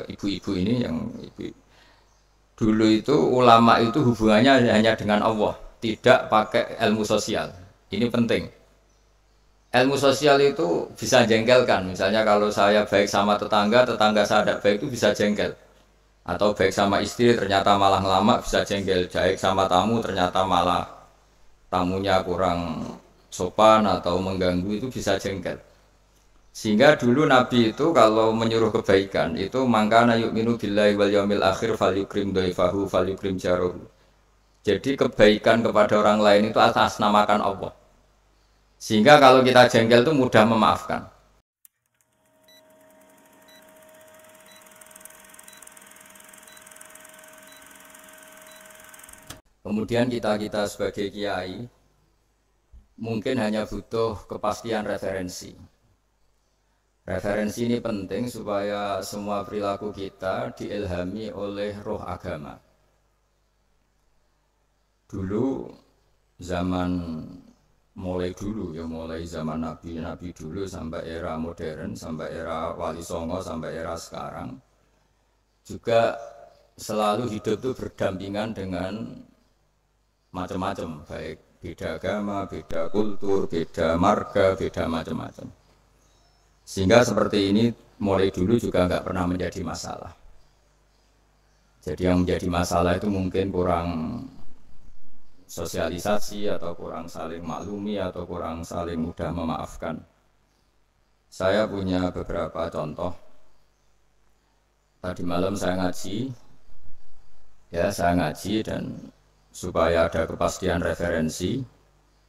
ibu-ibu ini yang ibu. Dulu itu ulama itu hubungannya hanya dengan Allah, tidak pakai ilmu sosial. Ini penting. Ilmu sosial itu bisa jengkelkan. Misalnya kalau saya baik sama tetangga, tetangga saya tidak baik itu bisa jengkel. Atau baik sama istri ternyata malah ngelama bisa jengkel. Baik sama tamu ternyata malah tamunya kurang sopan atau mengganggu itu bisa jengkel. Sehingga dulu Nabi itu kalau menyuruh kebaikan itu mangkana yu'minu billahi wal yaumil akhir falyukrim dhaifahu falyukrim jarahu. Jadi kebaikan kepada orang lain itu atas namakan Allah. Sehingga kalau kita jengkel itu mudah memaafkan. Kemudian kita sebagai kiai mungkin hanya butuh kepastian referensi. Referensi ini penting supaya semua perilaku kita diilhami oleh roh agama. Dulu zaman mulai zaman Nabi dulu sampai era modern, sampai era Wali Songo, sampai era sekarang juga selalu hidup itu berdampingan dengan macam-macam, baik beda agama, beda kultur, beda marga, beda macam-macam. Sehingga seperti ini mulai dulu juga nggak pernah menjadi masalah. Jadi yang menjadi masalah itu mungkin kurang sosialisasi atau kurang saling maklumi atau kurang saling mudah memaafkan. Saya punya beberapa contoh. Tadi malam saya ngaji dan supaya ada kepastian referensi,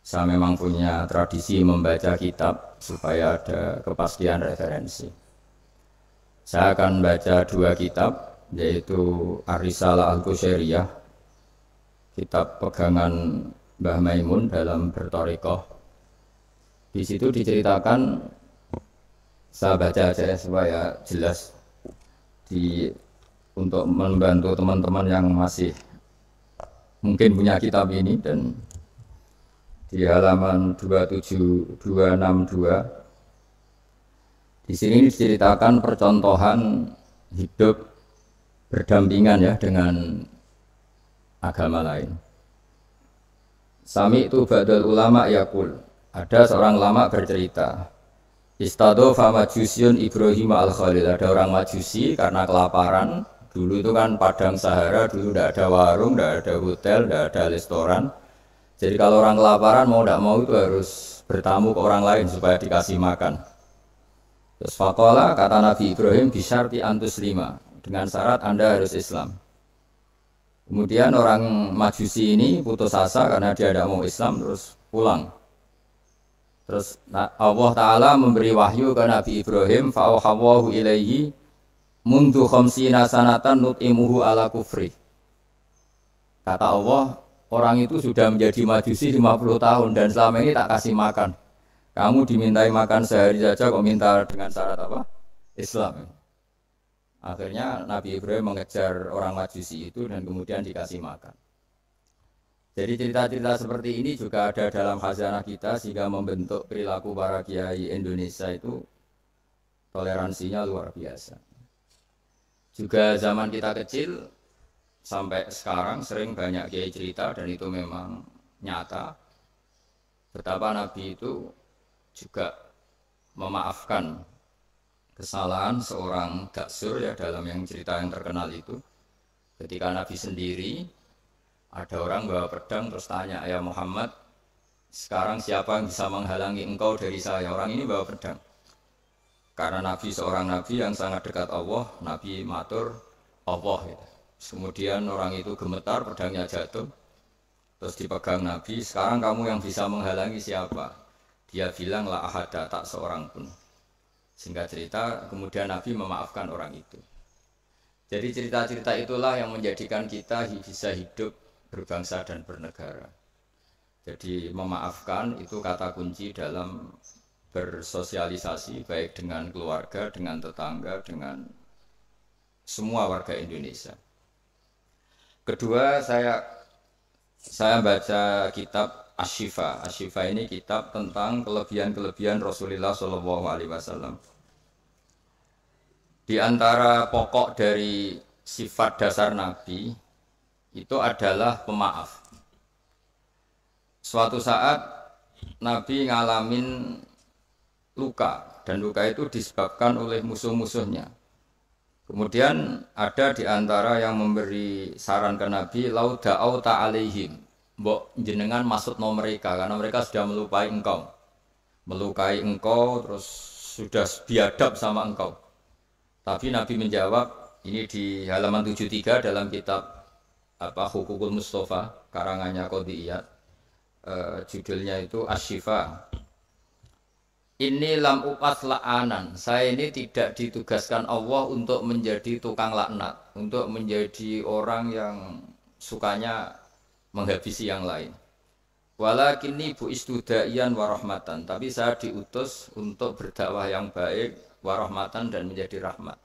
saya memang punya tradisi membaca kitab supaya ada kepastian referensi. Saya akan baca 2 kitab, yaitu Ar-Risalah Al-Qusairiyah, kitab pegangan Mbah Maimun dalam berthariqah. Di situ diceritakan, saya baca aja ya, supaya jelas untuk membantu teman-teman yang masih mungkin punya kitab ini. Dan di halaman 27262 di sini diceritakan percontohan hidup berdampingan ya dengan agama lain. Sami itu ba'dal ulama yaqul, ada seorang ulama bercerita, Istadhofa majusyun Ibrahim al-Khalil, ada orang Majusi karena kelaparan. Dulu itu kan padang Sahara, dulu tidak ada warung, tidak ada hotel, tidak ada restoran. Jadi kalau orang kelaparan mau tidak mau itu harus bertamu ke orang lain supaya dikasih makan. Terus faqala, kata Nabi Ibrahim, bisyarti antus 5, dengan syarat Anda harus Islam. Kemudian orang Majusi ini putus asa karena dia tidak mau Islam, terus pulang. Terus Allah Ta'ala memberi wahyu ke Nabi Ibrahim, fa'auhawahu ilaihi mundu khamsina sanatan nut'imuhu ala kufri. Kata Allah, orang itu sudah menjadi Majusi 50 tahun dan selama ini tak kasih makan. Kamu dimintai makan sehari saja kok minta dengan syarat apa? Islam. Akhirnya Nabi Ibrahim mengejar orang Majusi itu dan kemudian dikasih makan. Jadi cerita-cerita seperti ini juga ada dalam khazanah kita sehingga membentuk perilaku para kiai Indonesia itu toleransinya luar biasa. Juga zaman kita kecil sampai sekarang sering banyak kiai cerita dan itu memang nyata betapa Nabi itu juga memaafkan kesalahan seorang daksur ya dalam yang cerita yang terkenal itu. Ketika Nabi sendiri ada orang bawa pedang terus tanya, ya Muhammad, sekarang siapa yang bisa menghalangi engkau dari saya? Orang ini bawa pedang. Karena Nabi seorang Nabi yang sangat dekat Allah, Nabi matur Allah gitu. Kemudian orang itu gemetar, pedangnya jatuh. Terus dipegang Nabi, sekarang kamu yang bisa menghalangi siapa? Dia bilang la ahada, tak seorang pun. Singkat cerita, kemudian Nabi memaafkan orang itu. Jadi cerita-cerita itulah yang menjadikan kita bisa hidup berbangsa dan bernegara. Jadi memaafkan itu kata kunci dalam bersosialisasi baik dengan keluarga, dengan tetangga, dengan semua warga Indonesia. Kedua, saya baca kitab Asy-Syifa. Asy-Syifa ini kitab tentang kelebihan-kelebihan Rasulullah SAW. Di antara pokok dari sifat dasar Nabi itu adalah pemaaf. Suatu saat Nabi ngalamin luka dan luka itu disebabkan oleh musuh-musuhnya. Kemudian ada di antara yang memberi saran ke Nabi, lau da'auta alaihim, mbok jenengan maksudno mereka karena mereka sudah melukai engkau terus sudah biadab sama engkau. Tapi Nabi menjawab, ini di halaman 73 dalam kitab Hukukul Mustafa karangannya Qodiyat, judulnya itu Asy-Syifa. Ini lam uqas la'anan, saya ini tidak ditugaskan Allah untuk menjadi tukang laknat, untuk menjadi orang yang sukanya menghabisi yang lain. Walakinni bu'istu da'iyan wa rahmatan, tapi saya diutus untuk berdakwah yang baik, wa rahmatan, dan menjadi rahmat.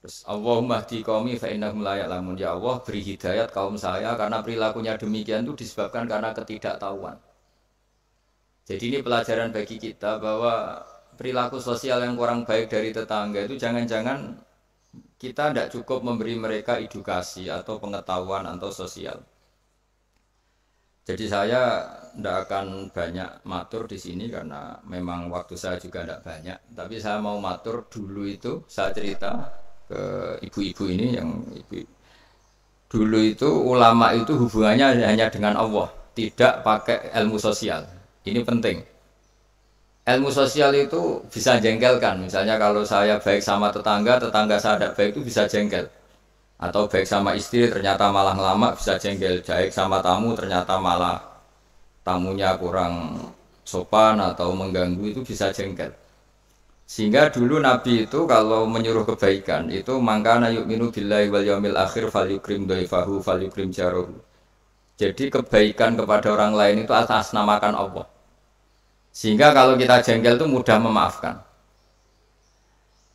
Terus Allahumma hdi qaumi fa innahum la ya'lamun, ya Allah beri hidayat kaum saya karena perilakunya demikian itu disebabkan karena ketidaktahuan. Jadi ini pelajaran bagi kita bahwa perilaku sosial yang kurang baik dari tetangga itu jangan-jangan kita tidak cukup memberi mereka edukasi atau pengetahuan atau sosial. Jadi saya tidak akan banyak matur di sini karena memang waktu saya juga tidak banyak. Tapi saya mau matur dulu itu saya cerita ke ibu-ibu ini yang ibu. Dulu itu ulama itu hubungannya hanya dengan Allah, tidak pakai ilmu sosial. Ini penting. Ilmu sosial itu bisa jengkelkan. Misalnya kalau saya baik sama tetangga, tetangga saya tidak baik itu bisa jengkel. Atau baik sama istri ternyata malah lama bisa jengkel. Baik sama tamu ternyata malah tamunya kurang sopan atau mengganggu itu bisa jengkel. Sehingga dulu Nabi itu kalau menyuruh kebaikan itu mangkana yu'minu billahi wal yaumil akhir falyukrim dhaifahu falyukrim jarahu. Jadi kebaikan kepada orang lain itu atas namakan Allah. Sehingga kalau kita jengkel itu mudah memaafkan.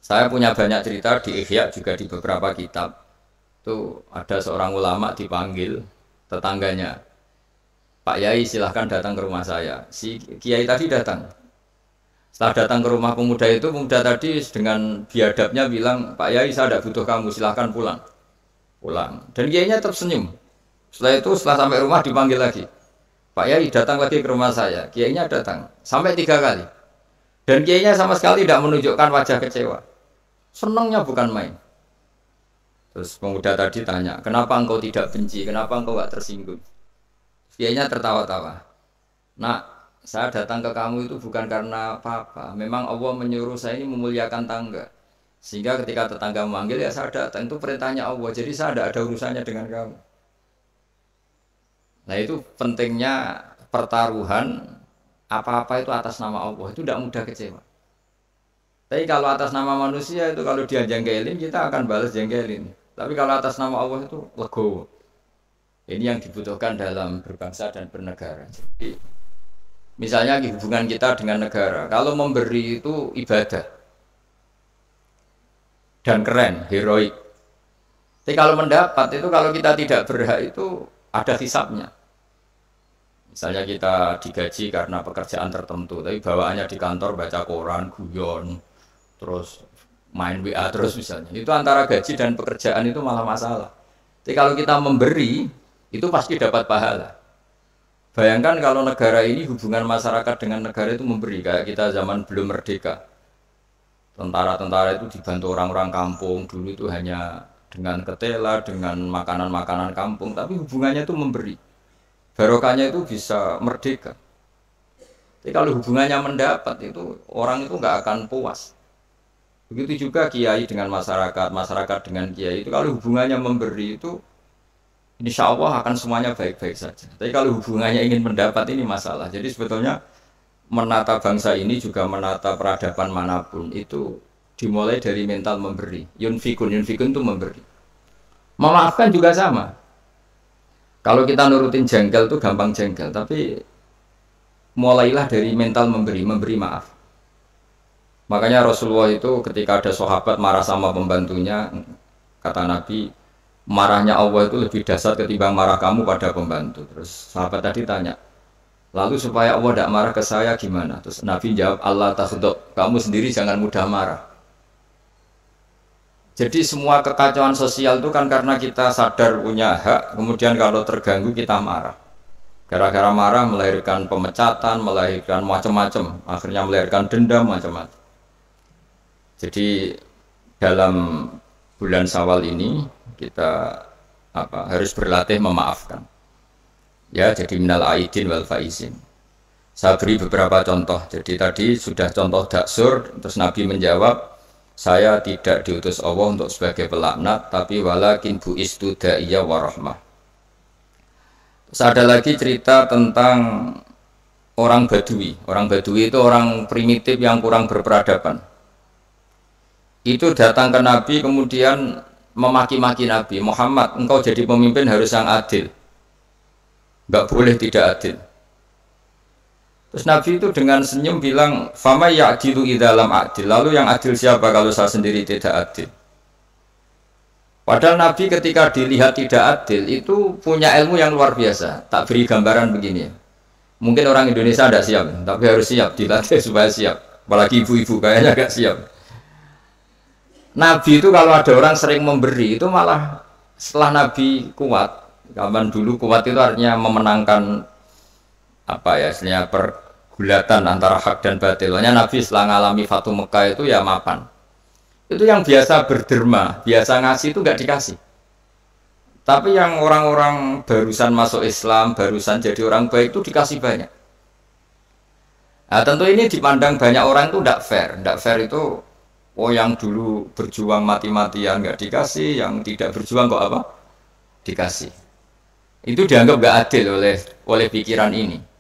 Saya punya banyak cerita di Ihya juga di beberapa kitab. Itu ada seorang ulama dipanggil tetangganya, Pak Yai silahkan datang ke rumah saya. Si Kiai tadi datang. Setelah datang ke rumah pemuda itu, pemuda tadi dengan biadabnya bilang, Pak Yai saya tidak butuh kamu, silahkan pulang. Dan Kiainya tersenyum. Setelah itu setelah sampai rumah dipanggil lagi, Pak Yai datang lagi ke rumah saya. Kiainya datang sampai 3 kali. Dan Kiainya sama sekali tidak menunjukkan wajah kecewa. Senangnya bukan main. Terus pemuda tadi tanya, kenapa engkau tidak benci? Kenapa engkau gak tersinggung? Kiainya tertawa-tawa. Nah, saya datang ke kamu itu bukan karena apa-apa. Memang Allah menyuruh saya ini memuliakan tangga. Sehingga ketika tetangga memanggil ya saya datang. Itu perintahnya Allah. Jadi saya tidak ada urusannya dengan kamu. Nah itu pentingnya pertaruhan apa-apa itu atas nama Allah. Itu tidak mudah kecewa. Tapi kalau atas nama manusia itu kalau dia jengkelin kita akan balas jengkelin. Tapi kalau atas nama Allah itu legowo. Ini yang dibutuhkan dalam berbangsa dan bernegara. Jadi misalnya hubungan kita dengan negara, kalau memberi itu ibadah dan keren, heroik. Tapi kalau mendapat itu kalau kita tidak berhak itu ada hisabnya. Misalnya kita digaji karena pekerjaan tertentu, tapi bawaannya di kantor baca koran, guyon, terus main WA terus misalnya. Itu antara gaji dan pekerjaan itu malah masalah. Tapi kalau kita memberi, itu pasti dapat pahala. Bayangkan kalau negara ini hubungan masyarakat dengan negara itu memberi, kayak kita zaman belum merdeka. Tentara-tentara itu dibantu orang-orang kampung, dulu itu hanya dengan ketela, dengan makanan-makanan kampung, tapi hubungannya itu memberi. Barokahnya itu bisa merdeka. Tapi kalau hubungannya mendapat itu orang itu nggak akan puas. Begitu juga kiai dengan masyarakat, masyarakat dengan kiai itu kalau hubungannya memberi itu insya Allah akan semuanya baik-baik saja. Tapi kalau hubungannya ingin mendapat ini masalah. Jadi sebetulnya menata bangsa ini juga menata peradaban manapun itu dimulai dari mental memberi. Yunfikun itu memberi. Memaafkan juga sama. Kalau kita nurutin jengkel itu gampang jengkel, tapi mulailah dari mental memberi maaf. Makanya Rasulullah itu ketika ada sahabat marah sama pembantunya, kata Nabi, marahnya Allah itu lebih dahsyat ketimbang marah kamu pada pembantu. Terus sahabat tadi tanya, lalu supaya Allah tidak marah ke saya gimana? Terus Nabi jawab, Allah takhdab, kamu sendiri jangan mudah marah. Jadi semua kekacauan sosial itu kan karena kita sadar punya hak, kemudian kalau terganggu kita marah. Gara-gara marah melahirkan pemecatan, melahirkan macam-macam, akhirnya melahirkan dendam macam-macam. Jadi dalam bulan Syawal ini kita harus berlatih memaafkan. Ya, jadi minal aidin wal faizin. Saya beri beberapa contoh. Jadi tadi sudah contoh daksur, terus Nabi menjawab, saya tidak diutus Allah untuk sebagai pelaknat, tapi walakin bu'istu da'iyya wa rahmah. Terus ada lagi cerita tentang orang Badui. Orang Badui itu orang primitif yang kurang berperadaban. Itu datang ke Nabi kemudian memaki-maki Nabi, Muhammad, engkau jadi pemimpin harus yang adil. Enggak boleh tidak adil. Terus Nabi itu dengan senyum bilang, "Fama ya'dilu idza lam adil." Lalu yang adil siapa kalau saya sendiri tidak adil? Padahal Nabi ketika dilihat tidak adil itu punya ilmu yang luar biasa. Tak beri gambaran begini. Mungkin orang Indonesia tidak siap, tapi harus siap dilatih supaya siap. Apalagi ibu-ibu kayaknya agak siap. Nabi itu kalau ada orang sering memberi itu malah setelah Nabi kuat. Zaman dulu kuat itu artinya memenangkan istilahnya pergulatan antara hak dan batil. Hanya Nabi setelah ngalami Fatu Mekah itu ya mapan. Itu yang biasa berderma, biasa ngasih itu nggak dikasih. Tapi yang orang-orang barusan masuk Islam, barusan jadi orang baik itu dikasih banyak. Nah tentu ini dipandang banyak orang itu tidak fair. Tidak fair itu, oh yang dulu berjuang mati-matian nggak dikasih, yang tidak berjuang kok dikasih. Itu dianggap nggak adil oleh pikiran ini.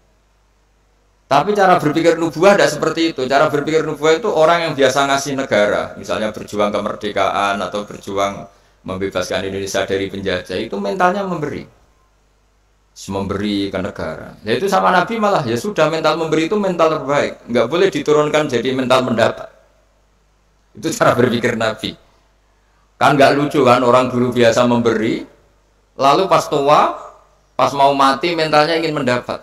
Tapi cara berpikir nubuah tidak seperti itu. Cara berpikir nubuah itu orang yang biasa ngasih negara, misalnya berjuang kemerdekaan atau berjuang membebaskan Indonesia dari penjajah, itu mentalnya memberi ke negara. Ya itu sama Nabi malah, ya sudah mental memberi itu mental terbaik, nggak boleh diturunkan jadi mental mendapat. Itu cara berpikir Nabi. Kan nggak lucu kan orang dulu biasa memberi, lalu pas tua, pas mau mati mentalnya ingin mendapat.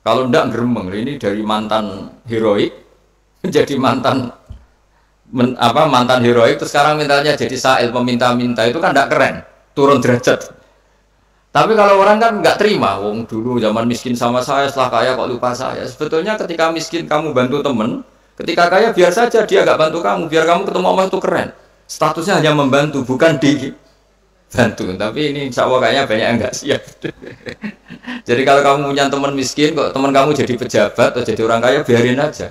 Kalau ndak geremeng, ini dari mantan heroik menjadi mantan heroik, terus sekarang mentalnya jadi sa'il, peminta-minta, itu kan ndak keren, turun derajat. Tapi kalau orang kan nggak terima, wong dulu zaman miskin sama saya, setelah kaya kok lupa saya. Sebetulnya ketika miskin kamu bantu temen, ketika kaya biar saja dia nggak bantu kamu, biar kamu ketemu Allah itu keren. Statusnya hanya membantu, bukan dibantu. Tapi ini insya Allah kayaknya banyak yang nggak siap. Jadi kalau kamu punya teman miskin, kok teman kamu jadi pejabat atau jadi orang kaya, biarin aja.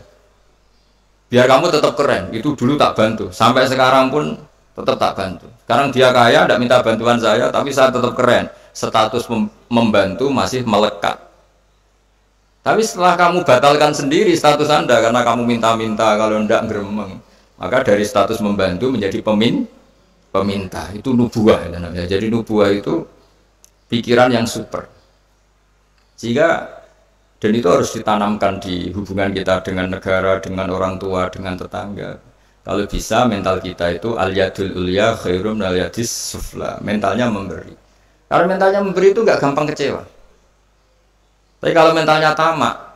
Biar kamu tetap keren. Itu dulu tak bantu, sampai sekarang pun tetap tak bantu. Sekarang dia kaya, tidak minta bantuan saya, tapi saya tetap keren. Status membantu masih melekat. Tapi setelah kamu batalkan sendiri status Anda karena kamu minta-minta, kalau tidak geremeng, maka dari status membantu menjadi peminta. Itu nubuah namanya. Jadi nubuah itu pikiran yang super. Sehingga dan itu harus ditanamkan di hubungan kita dengan negara, dengan orang tua, dengan tetangga. Kalau bisa mental kita itu al-yadul ulya khairum minal yadis sufla. Mentalnya memberi. Kalau mentalnya memberi itu nggak gampang kecewa. Tapi kalau mentalnya tamak,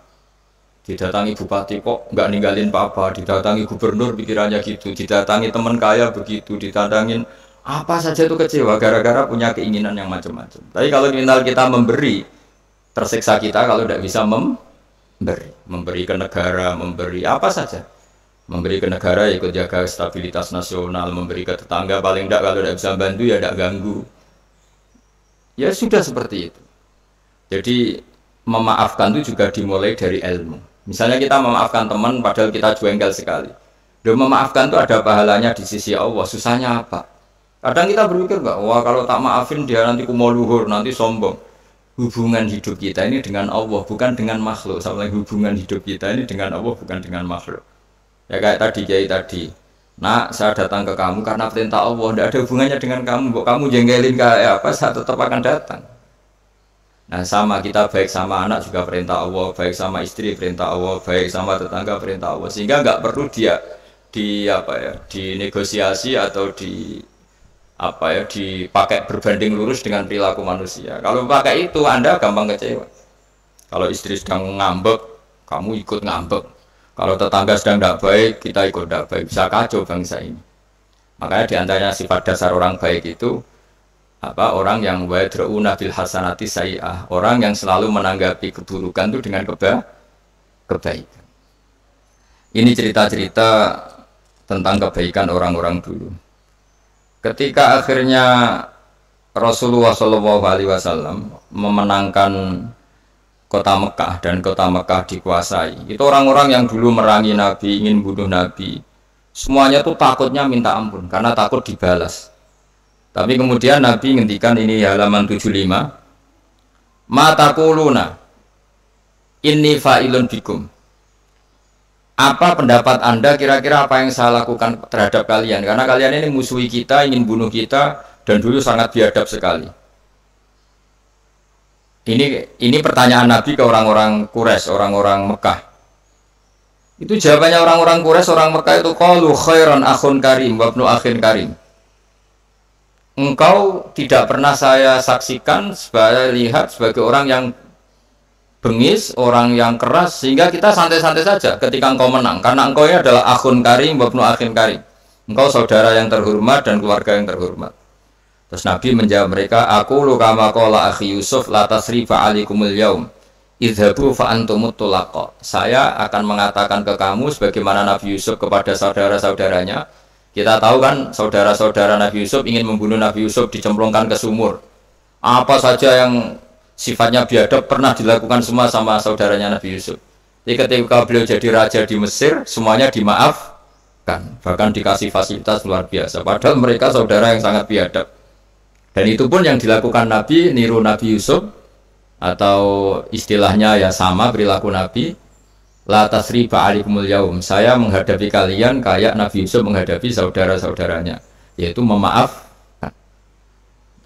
didatangi bupati kok nggak ninggalin papa, didatangi gubernur pikirannya gitu, didatangi teman kaya begitu, ditandangin apa saja itu kecewa gara-gara punya keinginan yang macam-macam. Tapi kalau mental kita memberi, tersiksa kita kalau tidak bisa memberi ke negara, memberi apa saja. Memberi ke negara ikut jaga stabilitas nasional, memberi ke tetangga paling tidak kalau tidak bisa bantu ya tidak ganggu. Ya sudah seperti itu. Jadi memaafkan itu juga dimulai dari ilmu. Misalnya kita memaafkan teman padahal kita jengkel sekali. Dan memaafkan itu ada pahalanya di sisi Allah. Susahnya apa? Kadang kita berpikir enggak, wah kalau tak maafin dia nanti kumo luhur, nanti sombong. Hubungan hidup kita ini dengan Allah, bukan dengan makhluk. Sama lagi hubungan hidup kita ini dengan Allah, bukan dengan makhluk. Ya kayak tadi, kiai tadi. Nak, saya datang ke kamu karena perintah Allah, tidak ada hubungannya dengan kamu. Kok kamu jengkelin kayak apa, saya tetap akan datang. Nah sama, kita baik sama anak juga perintah Allah, baik sama istri perintah Allah, baik sama tetangga perintah Allah. Sehingga nggak perlu dia dinegosiasi atau dipakai berbanding lurus dengan perilaku manusia. Kalau pakai itu Anda gampang kecewa. Kalau istri sedang ngambek, kamu ikut ngambek. Kalau tetangga sedang tidak baik, kita ikut tidak baik. Bisa kacau bangsa ini. Makanya diantaranya sifat dasar orang baik itu apa? Orang yang wadrauna bil hasanati sayyi'ah, orang yang selalu menanggapi keburukan itu dengan kebaikan. Ini cerita-cerita tentang kebaikan orang-orang dulu. Ketika akhirnya Rasulullah SAW memenangkan kota Mekah dan kota Mekah dikuasai, itu orang-orang yang dulu merangi Nabi, ingin bunuh Nabi, semuanya tuh takutnya minta ampun karena takut dibalas. Tapi kemudian Nabi ngendikan, ini halaman 75, ma taquluna inni fa'ilun bikum. Apa pendapat Anda kira-kira apa yang saya lakukan terhadap kalian? Karena kalian ini musuhi kita, ingin bunuh kita, dan dulu sangat biadab sekali. Ini pertanyaan Nabi ke orang-orang Quraisy, orang-orang Mekah. Itu jawabannya orang-orang Quraisy, orang Mekah itu qalu khairan akhun karim wa ibnu akhin karim. Engkau tidak pernah saya saksikan lihat sebagai orang yang bengis, orang yang keras, sehingga kita santai-santai saja ketika engkau menang, karena engkau ini adalah akhun karim wa ibnu akhin karim. Engkau saudara yang terhormat dan keluarga yang terhormat. Terus Nabi menjawab mereka, aku kama qala akhi Yusuf la tasrifa alaikumul yaum idhabu fa antumut tulaqa. Saya akan mengatakan ke kamu sebagaimana Nabi Yusuf kepada saudara-saudaranya. Kita tahu kan saudara-saudara Nabi Yusuf ingin membunuh Nabi Yusuf, dicemplungkan ke sumur. Apa saja yang sifatnya biadab pernah dilakukan semua sama saudaranya Nabi Yusuf. Jadi ketika beliau jadi raja di Mesir, semuanya dimaafkan, bahkan dikasih fasilitas luar biasa. Padahal mereka saudara yang sangat biadab. Dan itu pun yang dilakukan Nabi, niru Nabi Yusuf, atau istilahnya ya sama perilaku Nabi. La tasriba alikumul yaum. Saya menghadapi kalian kayak Nabi Yusuf menghadapi saudara-saudaranya, yaitu memaafkan.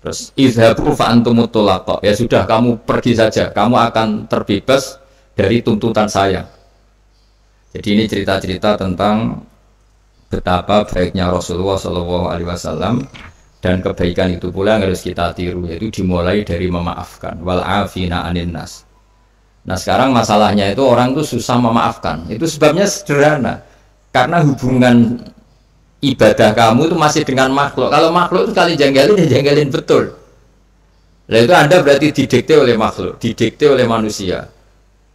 Terus izhabu fa antumut tulaqa. Ya sudah, kamu pergi saja, kamu akan terbebas dari tuntutan saya. Jadi ini cerita-cerita tentang betapa baiknya Rasulullah SAW. Dan kebaikan itu pula yang harus kita tiru, yaitu dimulai dari memaafkan. Wal afina anin nas. Nah sekarang masalahnya itu orang itu susah memaafkan. Itu sebabnya sederhana, karena hubungan ibadah kamu itu masih dengan makhluk. Kalau makhluk itu kali janggalin, ya janggalin betul. Nah itu Anda berarti didikte oleh makhluk, didikte oleh manusia.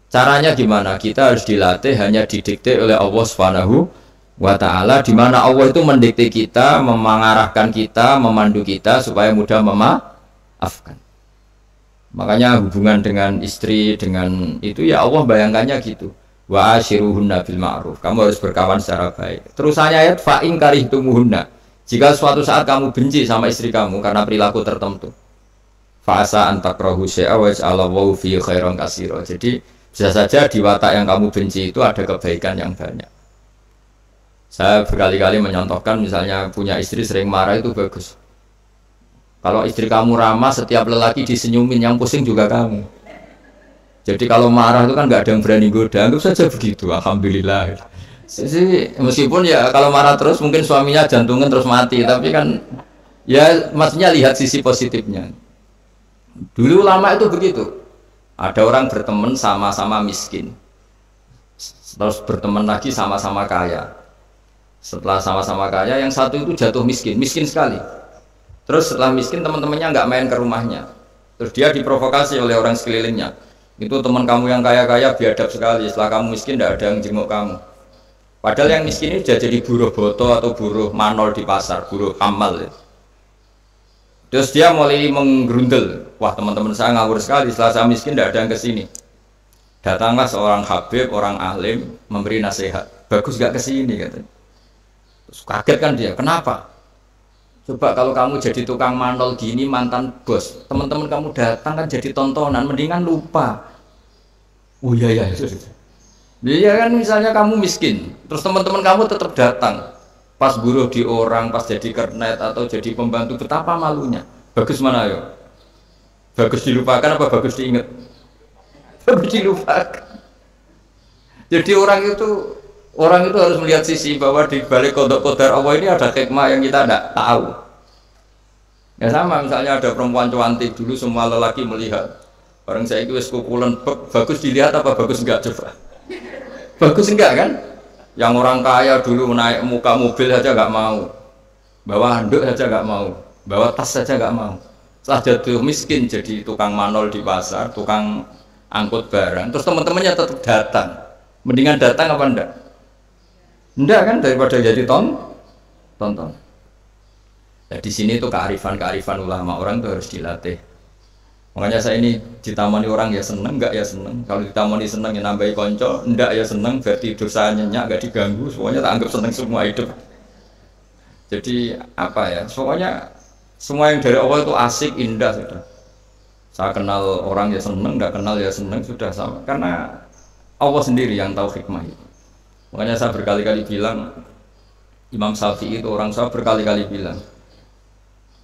Caranya gimana? Kita harus dilatih hanya didikte oleh Allah Subhanahu wa ta'ala, di mana Allah itu mendikte kita, mengarahkan kita, memandu kita supaya mudah memaafkan. Makanya hubungan dengan istri, dengan itu ya Allah bayangkannya gitu. Wa ashiruhunna bil ma'ruf. Kamu harus berkawan secara baik. Terusannya ayat fa in karihtumuhunna. Jika suatu saat kamu benci sama istri kamu karena perilaku tertentu, fa asa an takrahu syai'a wa ja'alallahu fi khairan katsira. Jadi bisa saja di watak yang kamu benci itu ada kebaikan yang banyak. Saya berkali-kali menyontohkan, misalnya punya istri sering marah itu bagus. Kalau istri kamu ramah, setiap lelaki disenyumin, yang pusing juga kamu. Jadi kalau marah itu kan nggak ada yang berani goda, anggap saja begitu. Alhamdulillah. Meskipun ya kalau marah terus mungkin suaminya jantungan terus mati, tapi kan ya maksudnya lihat sisi positifnya. Dulu lama itu begitu. Ada orang berteman sama-sama miskin, terus berteman lagi sama-sama kaya. Setelah sama-sama kaya, yang satu itu jatuh miskin, miskin sekali. Terus setelah miskin, teman-temannya nggak main ke rumahnya. Terus dia diprovokasi oleh orang sekelilingnya. Itu teman kamu yang kaya-kaya biadab sekali. Setelah kamu miskin, tidak ada yang jenguk kamu. Padahal yang miskin ini sudah jadi buruh boto atau buruh manol di pasar, buruh hamal. Terus dia mulai menggerundel. Wah, teman-teman saya ngawur sekali. Setelah saya miskin, tidak ada yang kesini. Datanglah seorang habib, orang alim, memberi nasihat. Bagus gak kesini katanya. Terus kaget kan dia. Kenapa? Coba kalau kamu jadi tukang manol gini, mantan bos, teman-teman kamu datang kan jadi tontonan, mendingan lupa. Oh iya. Iya kan, misalnya kamu miskin, terus teman-teman kamu tetap datang, pas buruh di orang, pas jadi kernet atau jadi pembantu, betapa malunya. Bagus mana yo? Bagus dilupakan apa bagus diingat? Bagus dilupakan. Jadi orang itu harus melihat sisi bahwa di balik kodok kodar Allah ini ada hikmah yang kita tidak tahu. Ya sama, misalnya ada perempuan cantik dulu, semua lelaki melihat. Orang saya itu kukulan, bagus dilihat apa bagus enggak coba? Bagus enggak kan? Yang orang kaya dulu naik muka mobil saja enggak mau. bawa handuk saja nggak mau, bawa tas saja nggak mau. Setelah jatuh miskin jadi tukang manol di pasar, tukang angkut barang, terus teman-temannya tetap datang. Mendingan datang apa enggak? Enggak kan, daripada jadi tonton. Nah, di sini tuh kearifan ulama, orang tuh harus dilatih. Makanya saya ini ditamani orang ya seneng, enggak ya seneng. Kalau ditamani seneng ya nambahi konco, enggak ya seneng, berarti dosanya enggak diganggu, semuanya tak anggap seneng semua hidup. Jadi apa ya, pokoknya semua yang dari awal itu asik, indah sudah. Saya kenal orang ya seneng, enggak kenal ya seneng, sudah sama. Karena Allah sendiri yang tahu hikmah itu. Makanya saya berkali-kali bilang, Imam Syafi'i itu orang, saya berkali-kali bilang,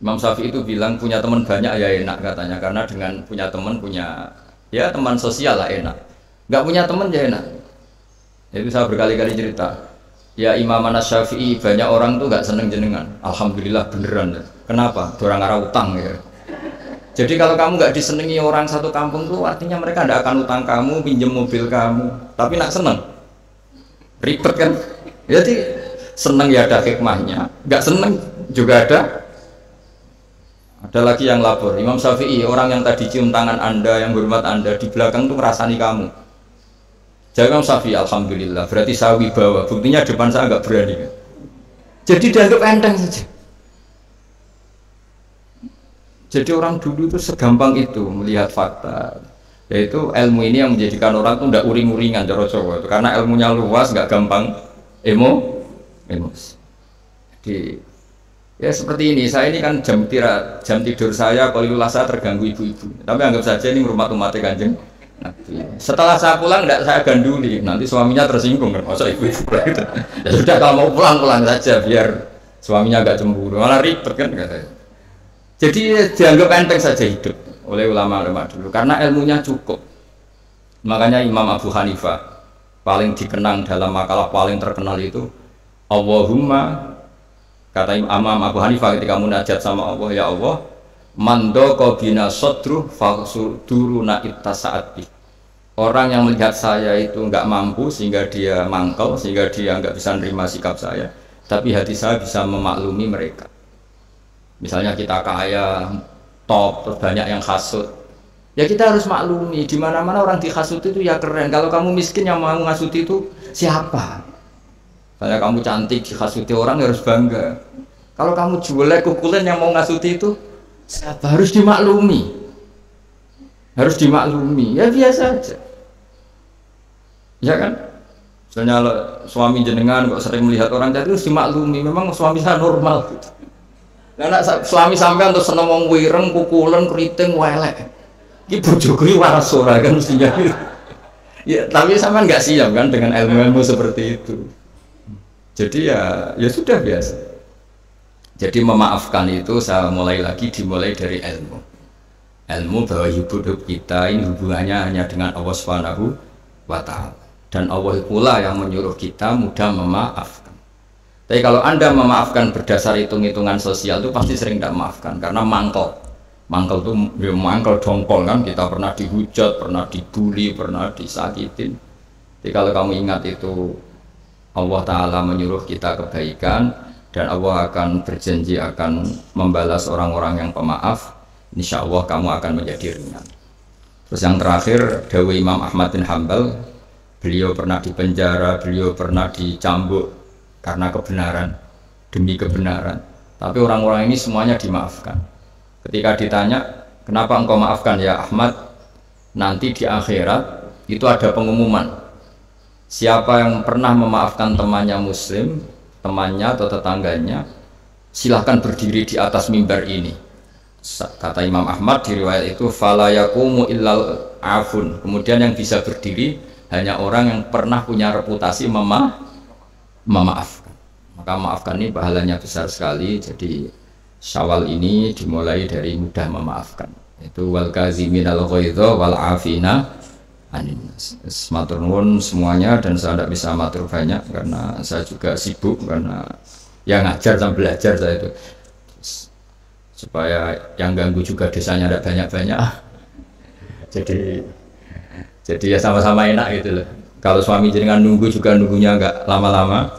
Imam Syafi'i itu bilang punya teman banyak ya enak katanya, karena dengan punya teman ya teman sosial lah enak. Nggak punya teman ya enak. Itu saya berkali-kali cerita. Ya Imam Syafi'i banyak orang tuh nggak seneng jenengan. Alhamdulillah beneran. Kenapa? Orang arah utang ya. Jadi kalau kamu nggak disenangi orang satu kampung tuh artinya mereka tidak akan utang kamu, pinjam mobil kamu, tapi nak seneng, ribet kan? Jadi seneng ya ada hikmahnya, nggak seneng juga ada. Ada lagi yang lapor, Imam Syafi'i, orang yang tadi cium tangan anda, yang hormat anda, di belakang tuh ngerasani kamu. Jadi Imam Syafi'i, alhamdulillah, berarti saya wibawa, buktinya depan saya nggak berani. Jadi dianggap enteng saja. Jadi orang dulu itu segampang itu melihat fakta, yaitu ilmu ini yang menjadikan orang itu tidak uring-uringan cara Jawa itu, karena ilmunya luas, nggak gampang emosi. Jadi ya seperti ini, saya ini kan jam tidur saya, kalau saya terganggu ibu-ibu, tapi anggap saja ini umat Kanjeng Nabi. Setelah saya pulang, tidak saya ganduli, nanti suaminya tersinggung kan, masa ibu-ibu gitu. Ya sudah kalau mau pulang saja, biar suaminya agak cemburu, malah ribet kan katanya. Jadi dianggap enteng saja hidup oleh ulama-ulama dulu karena ilmunya cukup. Makanya Imam Abu Hanifah paling dikenang dalam makalah paling terkenal itu Allahumma, kata Imam Abu Hanifah ketika munajat sama Allah, ya Allah, mandoko bina sodruh faksuduruna ittasaati. Orang yang melihat saya itu nggak mampu sehingga dia mangkel, sehingga dia nggak bisa nerima sikap saya, tapi hati saya bisa memaklumi mereka. Misalnya kita kaya, top, terus banyak yang hasut, ya kita harus maklumi. Di mana-mana orang dihasut itu ya keren. Kalau kamu miskin yang mau ngasut itu siapa? Kalau kamu cantik dihasuti orang ya harus bangga. Kalau kamu jelek kukulen yang mau ngasuti itu siapa? Harus dimaklumi. Harus dimaklumi. Ya biasa aja. Ya kan? Misalnya suami jenengan kok sering melihat orang cantik harus dimaklumi. Memang suami saya normal gitu. Karena suami sampai untuk seneng wong wireng, kukulen, keriting, welek. Ini bojoku ini waras ora kan mestinya. Ya, tapi sampean nggak siap kan dengan ilmu-ilmu seperti itu. Jadi ya sudah biasa. Jadi memaafkan itu saya dimulai dari ilmu. Ilmu bahwa hidup kita ini hubungannya hanya dengan Allah Subhanahu wa Ta'ala. Dan Allah pula yang menyuruh kita mudah memaafkan. Tapi kalau Anda memaafkan berdasar hitung-hitungan sosial itu pasti sering tidak memaafkan karena mangkel itu ya mangkel dongkol kan, kita pernah dihujat, pernah dibully, pernah disakitin. Jadi kalau kamu ingat itu Allah Ta'ala menyuruh kita kebaikan dan Allah akan berjanji akan membalas orang-orang yang pemaaf, insya Allah kamu akan menjadi ringan. Terus yang terakhir dawuh Imam Ahmad bin Hanbal, beliau pernah dipenjara, beliau pernah dicambuk karena kebenaran, demi kebenaran, tapi orang-orang ini semuanya dimaafkan. Ketika ditanya kenapa engkau maafkan ya Ahmad, nanti di akhirat itu ada pengumuman, siapa yang pernah memaafkan temannya muslim, temannya atau tetangganya, silahkan berdiri di atas mimbar ini. Kata Imam Ahmad di riwayat itu fala yaqumu illal afun, kemudian yang bisa berdiri hanya orang yang pernah punya reputasi memaafkan. Maka maafkan ini pahalanya besar sekali. Jadi Syawal ini dimulai dari mudah memaafkan, itu wal kaziminal ghaidha wal afina anin nas. Matur nuwun semuanya, dan saya tidak bisa matur banyak karena saya juga sibuk karena yang ngajar dan belajar saya itu, supaya yang ganggu juga desanya tidak banyak-banyak. Jadi ya sama-sama enak gitu loh. Kalau suami jenengan nunggu juga nunggunya nggak lama-lama.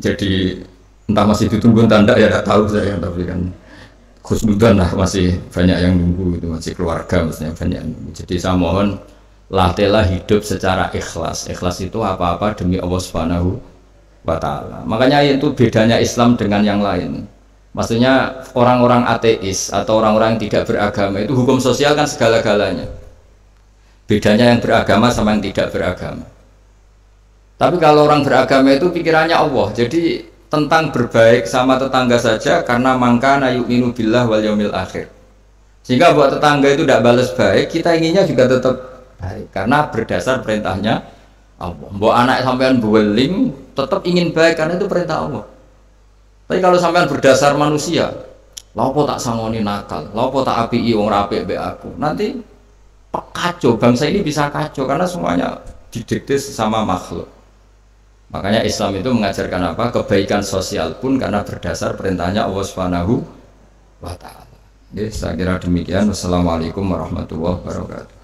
Jadi Entah masih ditunggu tanda ya tidak tahu saya, tapi kan khusnudan lah, masih banyak yang nunggu itu, masih keluarga maksudnya banyak yang nunggu. Jadi saya mohon latihlah hidup secara ikhlas. Ikhlas itu apa-apa demi Allah Subhanahu wa ta'ala. Makanya itu bedanya Islam dengan yang lain. Maksudnya orang-orang ateis atau orang-orang yang tidak beragama itu hukum sosial kan segala-galanya. Bedanya yang beragama sama yang tidak beragama. Tapi kalau orang beragama itu pikirannya Allah. Jadi tentang berbaik sama tetangga saja karena mangkana yu'minu billah wal yaumil akhir. Sehingga buat tetangga itu tidak balas baik, kita inginnya juga tetap baik karena berdasar perintahnya Allah. Mbok anak sampean beweling tetap ingin baik karena itu perintah Allah. Tapi kalau sampean berdasar manusia, lapo tak sangoni nakal, lapo tak apii wong apik mbek aku. Nanti kacau, bangsa ini bisa kacau karena semuanya didikte sama makhluk. Makanya Islam itu mengajarkan apa? Kebaikan sosial pun karena berdasar perintahnya Allah Subhanahu wa ta'ala. Jadi saya kira demikian. Wassalamualaikum warahmatullahi wabarakatuh.